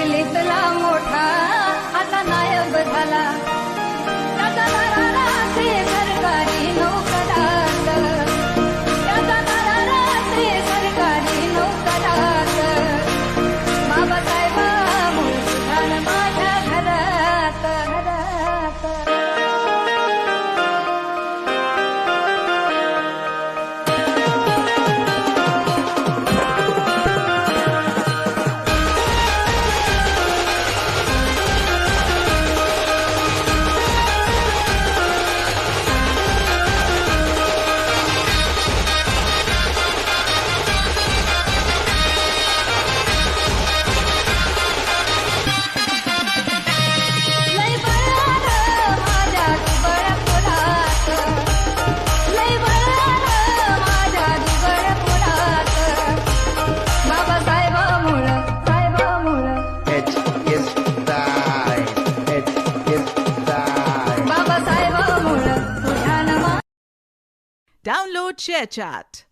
दिल्लीतला मोठा आता नायब झाला. त्याचा दरारा ते सरकारी नोकरात, त्याचा दरारा ते सरकारी नोकरात. बाबासाहेबांमुळे सुधार माझ्या घरात घरात. लय बळार माझ्या दुबळ फुलात, लय बळार माझ्या दुबळ फुलात. बाबासाहेबांमुळं साहेबांमुळं HSI, HSI. बाबासाहेबांमुळं तुझ्या नमा. Download ShareChat.